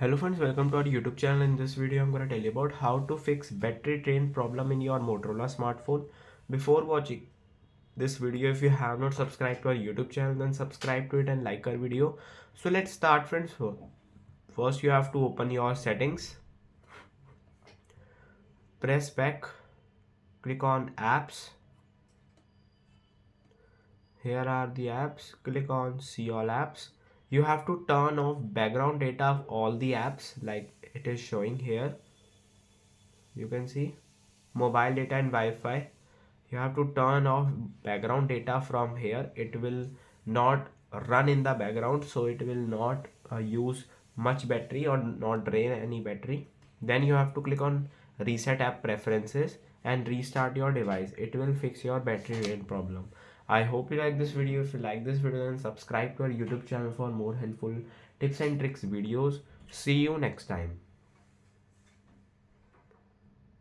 Hello friends, welcome to our YouTube channel. In this video, I'm going to tell you about how to fix battery drain problem in your Motorola smartphone. Before watching this video, if you have not subscribed to our YouTube channel, then subscribe to it and like our video. So let's start friends. First, you have to open your settings, press back, click on apps. Here are the apps. Click on see all apps. You have to turn off background data of all the apps like it is showing here. You can see mobile data and Wi-Fi. You have to turn off background data from here. It will not run in the background, so it will not use much battery or not drain any battery. Then you have to click on reset app preferences and restart your device. It will fix your battery drain problem. I hope you like this video. If you like this video, then subscribe to our YouTube channel for more helpful tips and tricks videos. See you next time.